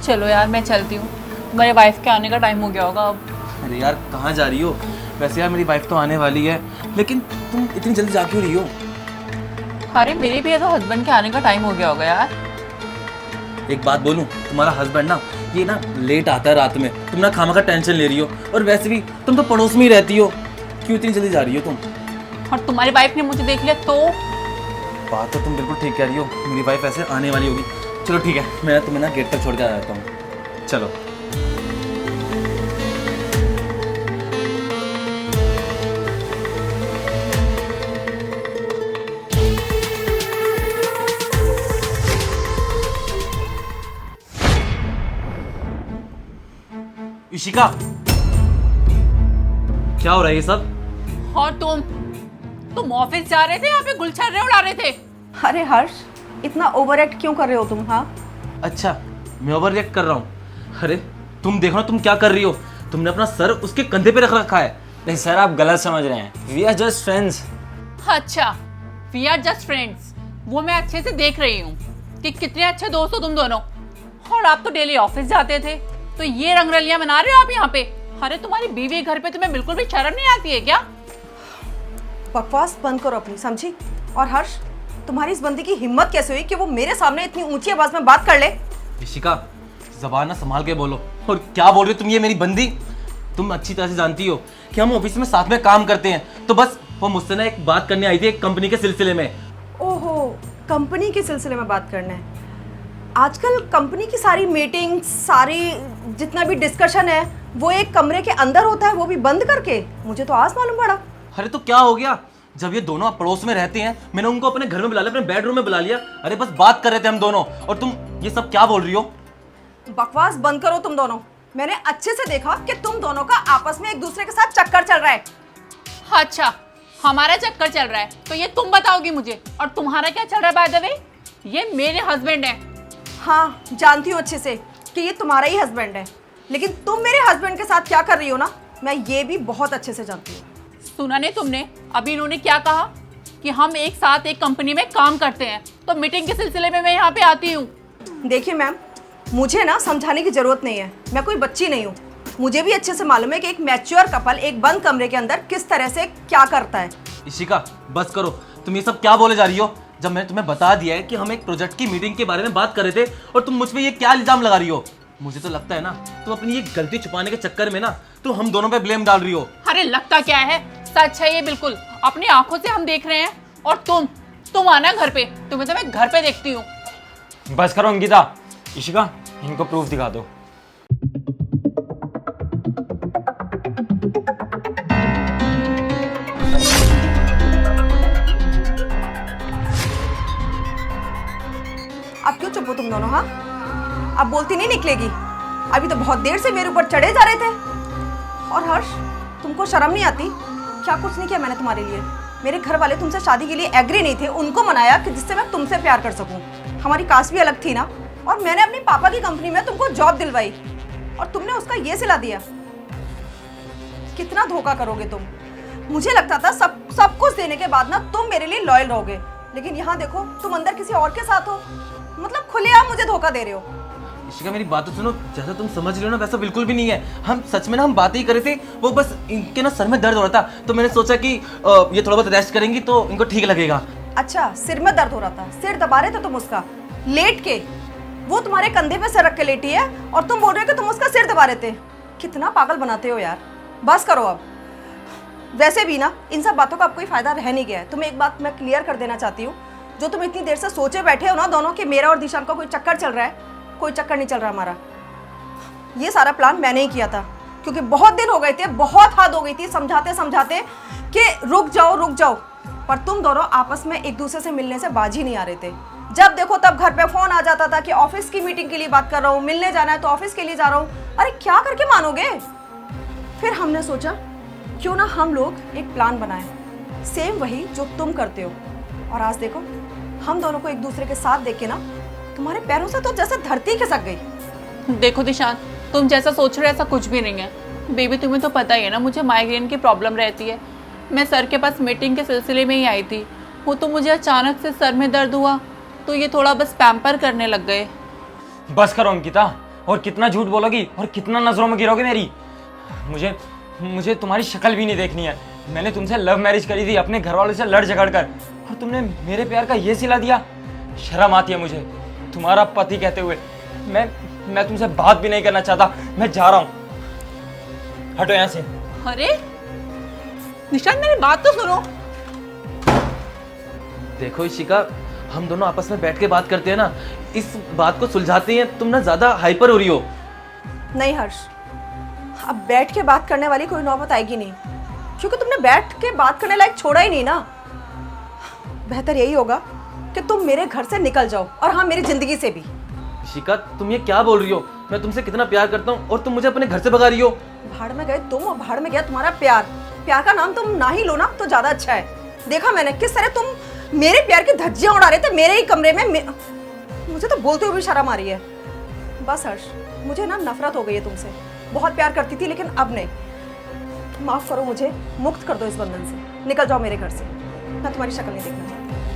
चलो यार मैं चलती हूँ, मेरे वाइफ के आने का टाइम हो गया होगा अब। अरे यार कहाँ जा रही हो? वैसे यार मेरी वाइफ तो आने वाली है, लेकिन तुम इतनी जल्दी जा क्यों रही हो? अरे मेरे भी तो हस्बैंड के आने का टाइम हो गया होगा यार। एक बात बोलूं, तुम्हारा हस्बैंड ना ये ना लेट आता है रात में, तुम ना खामा का टेंशन ले रही हो, और वैसे भी तुम तो पड़ोस में ही रहती हो, क्यों इतनी जल्दी जा रही हो तुम? और तुम्हारी वाइफ ने मुझे देख लिया तो? बात तो तुम बिल्कुल ठीक कह रही हो, मेरी वाइफ ऐसे आने वाली होगी। चलो ठीक है, मैं तुम्हें ना गेट तक छोड़ के आ जाता हूँ। चलो। इशिका, क्या हो रहा है ये सब? और तुम ऑफिस जा रहे थे, यहाँ पे गुलछर्रे उड़ा रहे थे। अरे हर्ष, इतना ओवर एक्ट क्यों कर रहे हो तुम? हाँ अच्छा, मैं ओवर रिएक्ट कर रहा हूँ? अरे तुम देखो ना तुम क्या कर रही हो, तुमने अपना सर उसके कंधे पे रख रखा है। नहीं सर, आप गलत समझ रहे हैं, वी आर जस्ट फ्रेंड्स। अच्छा, वी आर जस्ट फ्रेंड्स, वो मैं अच्छे से देख रही हूँ कि कितने अच्छे दोस्त हो तुम दोनों। और आप तो डेली ऑफिस जाते थे, तो ये रंगरलियां मना रहे हो आप यहाँ पे? अरे तुम्हारी बीवी घर पे तुम्हें बिल्कुल भी शर्म नहीं आती है क्या? बकवास बंद करो अपनी, समझी? और हर्ष, तुम्हारी इस बंदी की हिम्मत कैसे हुई कि वो मेरे सामने इतनी ऊंची आवाज में बात कर ले? इशिका, जबान ना संभाल के बोलो। और क्या बोल रही हो तुम, ये मेरी बंदी? तुम अच्छी तरह से जानती हो कि हम ऑफिस में साथ में काम करते हैं, तो बस वो मुझसे ना एक बात करने आई थी, एक कंपनी के सिलसिले में। ओहो, कंपनी के सिलसिले में बात करना है? आजकल कंपनी की सारी मीटिंग, सारी जितना भी डिस्कशन है वो एक कमरे के अंदर होता है, वो भी बंद करके। मुझे तो आज मालूम पड़ा। अरे तो क्या हो गया, जब ये दोनों पड़ोस में रहते हैं, मैंने उनको अपने घर में बुला लिया, अपने बेडरूम में बुला लिया। अरे बस बात कर रहे थे हम दोनों, और तुम ये सब क्या बोल रही हो? बकवास बंद करो तुम दोनों। मैंने अच्छे से देखा कि तुम दोनों का आपस में एक दूसरे के साथ चक्कर चल रहा है। अच्छा, हमारा चक्कर चल रहा है तो ये तुम बताओगी मुझे, और तुम्हारा क्या चल रहा है? बाय द वे, ये मेरे हस्बैंड है। हाँ, जानती हूँ अच्छे से कि ये तुम्हारा ही हस्बैंड है, लेकिन तुम मेरे हस्बैंड के साथ क्या कर रही हो ना, मैं ये भी बहुत अच्छे से जानती हूँ। सुना नहीं तुमने अभी इन्होंने क्या कहा कि हम एक साथ एक कंपनी में काम करते हैं, तो मीटिंग के सिलसिले में मैं यहाँ पे आती हूँ। देखिए मैम, मुझे ना समझाने की जरूरत नहीं है, मैं कोई बच्ची नहीं हूँ। मुझे भी अच्छे से मालूम है कि एक मैच्योर कपल एक बंद कमरे के अंदर किस तरह से क्या करता है। इशिका, बस करो, तुम ये सब क्या बोले जा रही हो? जब मैंने तुम्हें बता दिया है कि हम एक प्रोजेक्ट की मीटिंग के बारे में बात कर रहे थे, और तुम मुझ पे ये क्या इल्जाम लगा रही हो? मुझे तो लगता है ना तुम अपनी ये गलती छुपाने के चक्कर में ना तुम हम दोनों पे ब्लेम डाल रही हो। अरे लगता क्या है, सच है ये बिल्कुल, अपनी आंखों से हम देख रहे हैं। और तुम आना घर पे, तुम्हें तो मैं घर पे देखती हूँ। बस करो अंकिता। इशिका, इनको प्रूफ दिखा दो। अब क्यों चुप हो तुम दोनों? हाँ, अब बोलती नहीं निकलेगी? अभी तो बहुत देर से मेरे ऊपर चढ़े जा रहे थे। और हर्ष, तुमको शर्म नहीं आती? क्या कुछ नहीं किया मैंने तुम्हारे लिए? मेरे घर वाले तुमसे शादी के लिए एग्री नहीं थे, उनको मनाया कि जिससे मैं तुमसे प्यार कर सकूं। हमारी कास्ट भी अलग थी ना, और मैंने अपने पापा की कंपनी में तुमको जॉब दिलवाई, और तुमने उसका ये सिला दिया। कितना धोखा करोगे तुम? मुझे लगता था सब कुछ देने के बाद ना तुम मेरे लिए लॉयल रहोगे, लेकिन यहाँ देखो तुम अंदर किसी और के साथ हो। मतलब खुलेआम मुझे धोखा दे रहे हो। इशिका, मेरी बात तो सुनो, जैसा तुम समझ रही हो ना वैसा बिल्कुल भी नहीं है। हम सच में ना हम बातें ही कर रहे थे, वो बस इनके ना सर में दर्द हो रहा था, तो मैंने सोचा कि ये थोड़ा बहुत रेस्ट करेंगी तो इनको ठीक लगेगा। अच्छा, सिर में दर्द हो रहा था, सिर दबा रहे थे तुम उसका लेट के? वो तुम्हारे कंधे पे सर रख के लेटी है और तुम बोल रहे हो कि तुम उसका सिर दबा रहे थे? कितना पागल बनाते हो यार, बस करो अब। वैसे भी ना इन सब बातों का अब कोई फायदा रह नहीं गया है। तुम्हें एक बात मैं क्लियर कर देना चाहती हूँ, जो तुम इतनी देर से सोचे बैठे हो ना दोनों कि मेरा और दिशान का कोई चक्कर चल रहा है, कोई चक्कर नहीं चल रहा हमारा। ये सारा प्लान मैंने ही किया था, क्योंकि बहुत दिन हो गए थे, बहुत हद हो गई थी समझाते समझाते कि रुक जाओ, पर तुम दोनों आपस में एक दूसरे से मिलने से बाज ही नहीं आ रहे थे। जब देखो तब घर पे फोन आ जाता था कि ऑफिस की मीटिंग के लिए बात कर रहा हूँ, मिलने जाना है तो ऑफिस के लिए जा रहा हूँ। अरे क्या करके मानोगे? फिर हमने सोचा क्यों ना हम लोग एक प्लान बनाएं, सेम वही जो तुम करते हो। और आज देखो हम दोनों को एक दूसरे के साथ देख के ना तुम्हारे पैरों से तो जैसे धरती खिसक गई। देखो दिशान, तुम जैसा सोच रहे हो ऐसा कुछ भी नहीं है। बेबी तुम्हें तो पता ही है ना, मुझे माइग्रेन की प्रॉब्लम रहती है। मैं सर के पास मीटिंग के सिलसिले में ही आई थी, वो तो मुझे अचानक से सर में दर्द हुआ, तो ये थोड़ा बस पैम्पर करने लग गए। बस करो अंकिता, और कितना झूठ बोलोगी और कितना नजरों में गिरोगे मेरी। मुझे मुझे तुम्हारी शक्ल भी नहीं देखनी है। मैंने तुमसे लव मैरिज करी थी अपने घर वालों से लड़ झगड़ कर, और तुमने मेरे प्यार का ये सिला दिया। शर्म आती है मुझे तुम्हारा पति कहते हुए। मैं तुमसे बात भी नहीं करना चाहता, मैं जा रहा हूँ, हटो यहाँ से। अरे निशान, मेरी बात तो सुनो। देखो इशिका, हम दोनों आपस में बैठ के बात करते हैं ना, इस बात को सुलझाते हैं। तुम ना ज्यादा हाइपर हो रही हो। नहीं हर्ष, अब बैठ के बात करने वाली कोई नौबत आएगी नहीं, क्योंकि तुमने बैठ के बात करने लायक छोड़ा ही नहीं ना। बेहतर यही होगा कि तुम मेरे घर से निकल जाओ, और हाँ, मेरी जिंदगी से भी। इशिका, तुम ये क्या बोल रही हो? मैं तुमसे कितना प्यार करता हूँ और तुम मुझे अपने घर से भगा रही हो। भाड़ में गए तुम और भाड़ में गया तुम्हारा प्यार। प्यार का नाम तुम ना ही लो ना तो ज्यादा अच्छा है। देखा मैंने किस तरह तुम मेरे प्यार की धज्जियां उड़ा रहे थे मेरे ही कमरे में। मुझे तो बोलते हुए भी शर्म आ रही है। बस हर्ष, मुझे ना नफरत हो गई है तुमसे। बहुत प्यार करती थी, लेकिन अब नहीं। माफ करो मुझे, मुक्त कर दो इस बंधन से। निकल जाओ मेरे घर से, मैं तुम्हारी शक्ल नहीं देखना चाहती।